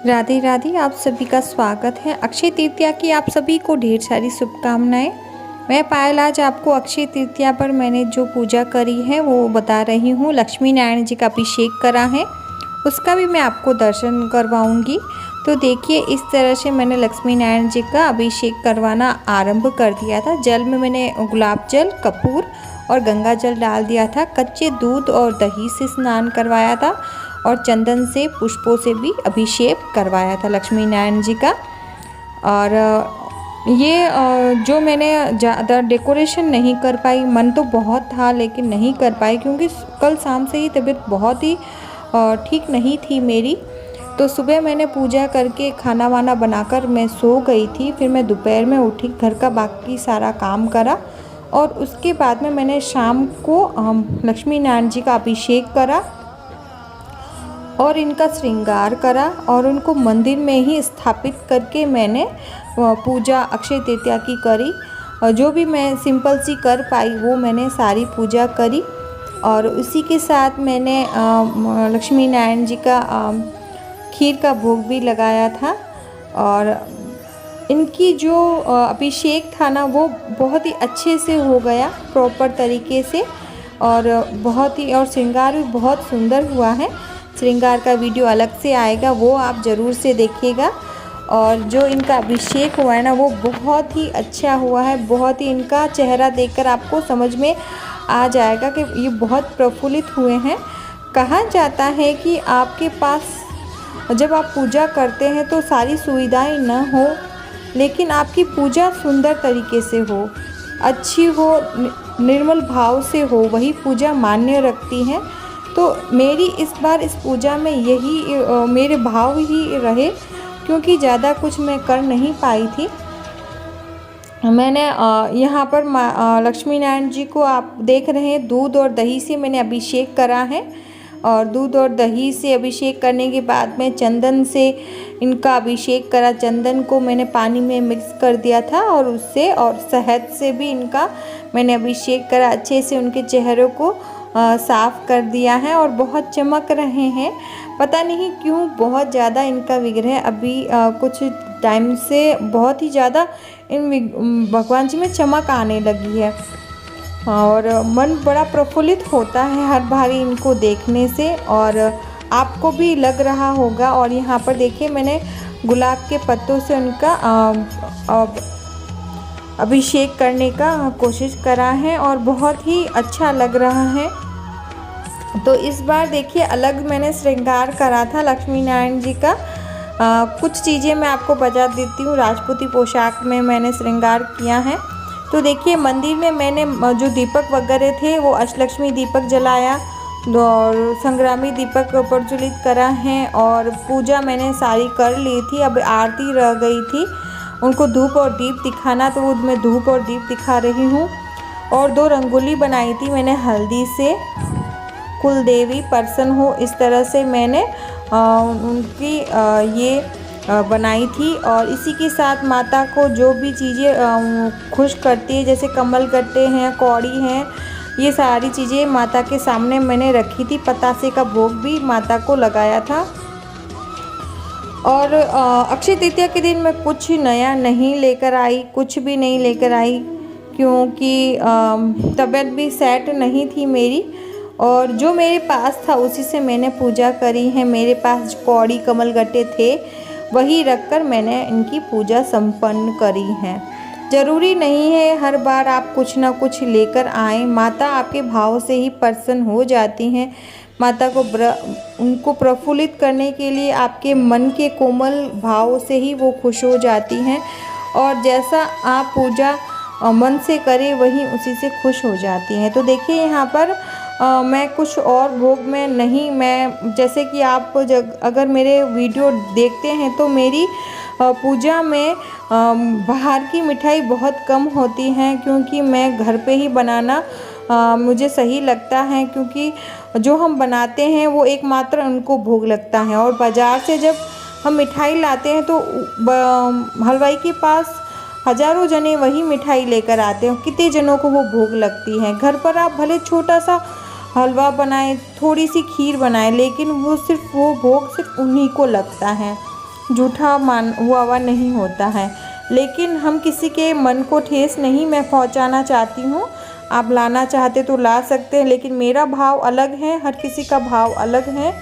राधे राधे। आप सभी का स्वागत है। अक्षय तृतीया की आप सभी को ढेर सारी शुभकामनाएं। मैं पायल आज आपको अक्षय तृतीया पर मैंने जो पूजा करी है वो बता रही हूँ। लक्ष्मी नारायण जी का अभिषेक करा है, उसका भी मैं आपको दर्शन करवाऊंगी। तो देखिए, इस तरह से मैंने लक्ष्मी नारायण जी का अभिषेक करवाना आरंभ कर दिया था। जल में मैंने गुलाब जल, कपूर और गंगा जल डाल दिया था। कच्चे दूध और दही से स्नान करवाया था और चंदन से, पुष्पों से भी अभिषेक करवाया था लक्ष्मी नारायण जी का। और ये जो मैंने ज़्यादा डेकोरेशन नहीं कर पाई, मन तो बहुत था लेकिन नहीं कर पाई क्योंकि कल शाम से ही तबीयत बहुत ही ठीक नहीं थी मेरी। तो सुबह मैंने पूजा करके खाना वाना बनाकर मैं सो गई थी। फिर मैं दोपहर में उठी, घर का बाकी सारा काम करा और उसके बाद में मैंने शाम को लक्ष्मी नारायण जी का अभिषेक करा और इनका श्रृंगार करा और उनको मंदिर में ही स्थापित करके मैंने पूजा अक्षय तृतीया की करी। जो भी मैं सिंपल सी कर पाई वो मैंने सारी पूजा करी और उसी के साथ मैंने लक्ष्मी नारायण जी का खीर का भोग भी लगाया था। और इनकी जो अभिषेक था ना वो बहुत ही अच्छे से हो गया, प्रॉपर तरीके से, और बहुत ही, और श्रृंगार भी बहुत सुंदर हुआ है। श्रृंगार का वीडियो अलग से आएगा, वो आप ज़रूर से देखिएगा। और जो इनका अभिषेक हुआ है ना वो बहुत ही अच्छा हुआ है। बहुत ही, इनका चेहरा देखकर आपको समझ में आ जाएगा कि ये बहुत प्रफुल्लित हुए हैं। कहा जाता है कि आपके पास जब आप पूजा करते हैं तो सारी सुविधाएं न हो लेकिन आपकी पूजा सुंदर तरीके से हो, अच्छी हो, निर्मल भाव से हो, वही पूजा मान्य रखती है। तो मेरी इस बार इस पूजा में यही मेरे भाव ही रहे क्योंकि ज़्यादा कुछ मैं कर नहीं पाई थी। मैंने यहाँ पर लक्ष्मी नारायण जी को आप देख रहे हैं, दूध और दही से मैंने अभिषेक करा है। और दूध और दही से अभिषेक करने के बाद में चंदन से इनका अभिषेक करा। चंदन को मैंने पानी में मिक्स कर दिया था और उससे, और शहद से भी इनका मैंने अभिषेक करा। अच्छे से उनके चेहरों को साफ़ कर दिया है और बहुत चमक रहे हैं। पता नहीं क्यों बहुत ज़्यादा इनका विग्रह अभी कुछ टाइम से बहुत ही ज़्यादा इन भगवान जी में चमक आने लगी है और मन बड़ा प्रफुल्लित होता है हर बार इनको देखने से, और आपको भी लग रहा होगा। और यहाँ पर देखिए, मैंने गुलाब के पत्तों से उनका अभिषेक करने का कोशिश करा है और बहुत ही अच्छा लग रहा है। तो इस बार देखिए अलग मैंने श्रृंगार करा था लक्ष्मी नारायण जी का। कुछ चीज़ें मैं आपको बता देती हूँ। राजपूती पोशाक में मैंने श्रृंगार किया है। तो देखिए, मंदिर में मैंने जो दीपक वगैरह थे वो अष्टलक्ष्मी दीपक जलाया और संग्रामी दीपक प्रज्वलित करा है और पूजा मैंने सारी कर ली थी। अब आरती रह गई थी, उनको धूप और दीप दिखाना, तो मैं धूप और दीप दिखा रही हूँ। और 2 रंगोली बनाई थी मैंने हल्दी से, कुल देवी प्रसन्न हो इस तरह से मैंने उनकी ये बनाई थी। और इसी के साथ माता को जो भी चीज़ें खुश करती है, जैसे कमल गट्टे हैं, कौड़ी हैं, ये सारी चीज़ें माता के सामने मैंने रखी थी। पतासे का भोग भी माता को लगाया था। और अक्षय तृतीया के दिन मैं कुछ नया नहीं लेकर आई, कुछ भी नहीं लेकर आई क्योंकि तबीयत भी सेट नहीं थी मेरी, और जो मेरे पास था उसी से मैंने पूजा करी है। मेरे पास कौड़ी कमल गट्टे थे, वही रखकर मैंने इनकी पूजा संपन्न करी है। ज़रूरी नहीं है हर बार आप कुछ ना कुछ लेकर आएँ। माता आपके भाव से ही प्रसन्न हो जाती हैं। माता को उनको प्रफुल्लित करने के लिए आपके मन के कोमल भाव से ही वो खुश हो जाती हैं, और जैसा आप पूजा मन से करें वही उसी से खुश हो जाती हैं। तो देखिए, यहाँ पर मैं कुछ और भोग में नहीं, मैं जैसे कि आप अगर मेरे वीडियो देखते हैं तो मेरी पूजा में बाहर की मिठाई बहुत कम होती हैं क्योंकि मैं घर पे ही बनाना मुझे सही लगता है, क्योंकि जो हम बनाते हैं वो एकमात्र उनको भोग लगता है। और बाज़ार से जब हम मिठाई लाते हैं तो हलवाई के पास हज़ारों जने वही मिठाई लेकर आते हैं, कितने जनों को वो भोग लगती है। घर पर आप भले छोटा सा हलवा बनाएं, थोड़ी सी खीर बनाएं, लेकिन वो भोग सिर्फ उन्हीं को लगता है। झूठा मान हुआ हुआ नहीं होता है। लेकिन हम किसी के मन को ठेस नहीं मैं पहुंचाना चाहती हूँ। आप लाना चाहते तो ला सकते हैं, लेकिन मेरा भाव अलग है, हर किसी का भाव अलग है।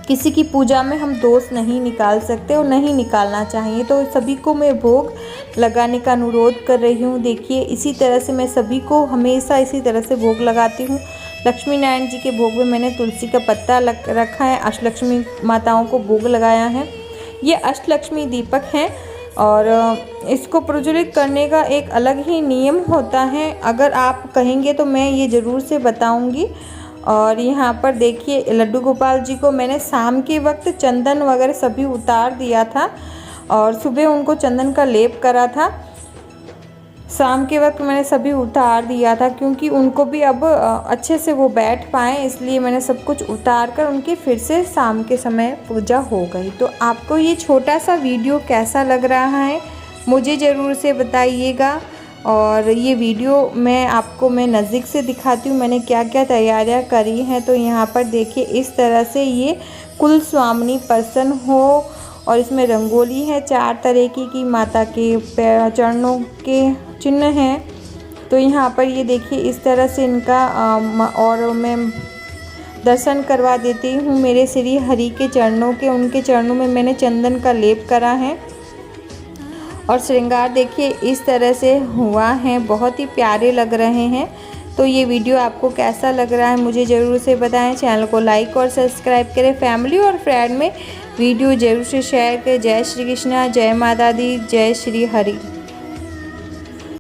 किसी की पूजा में हम दोष नहीं निकाल सकते और नहीं निकालना चाहिए। तो सभी को मैं भोग लगाने का अनुरोध कर रही हूँ। देखिए इसी तरह से मैं सभी को हमेशा इसी तरह से भोग लगाती हूँ। लक्ष्मी नारायण जी के भोग में मैंने तुलसी का पत्ता रखा है, अष्टलक्ष्मी माताओं को भोग लगाया है। ये अष्टलक्ष्मी दीपक हैं और इसको प्रज्वलित करने का एक अलग ही नियम होता है। अगर आप कहेंगे तो मैं ये ज़रूर से बताऊंगी। और यहाँ पर देखिए लड्डू गोपाल जी को मैंने शाम के वक्त चंदन वगैरह सभी उतार दिया था और सुबह उनको चंदन का लेप करा था। शाम के वक्त मैंने सभी उतार दिया था क्योंकि उनको भी अब अच्छे से वो बैठ पाएँ, इसलिए मैंने सब कुछ उतार कर उनकी फिर से शाम के समय पूजा हो गई। तो आपको ये छोटा सा वीडियो कैसा लग रहा है मुझे ज़रूर से बताइएगा। और ये वीडियो मैं नज़दीक से दिखाती हूँ मैंने क्या क्या तैयारियाँ करी हैं। तो यहाँ पर देखिए इस तरह से ये कुल स्वामिनी पर्सन हो और इसमें रंगोली है 4 तरह की माता के चरणों के चिन्ह हैं। तो यहाँ पर ये देखिए इस तरह से इनका और मैं दर्शन करवा देती हूँ मेरे श्री हरि के चरणों के। उनके चरणों में मैंने चंदन का लेप करा है और श्रृंगार देखिए इस तरह से हुआ है, बहुत ही प्यारे लग रहे हैं। तो ये वीडियो आपको कैसा लग रहा है मुझे ज़रूर से बताएं। चैनल को लाइक और सब्सक्राइब करें, फैमिली और फ्रेंड में वीडियो ज़रूर से शेयर करें। जय श्री कृष्णा, जय माता दी, जय श्री हरि।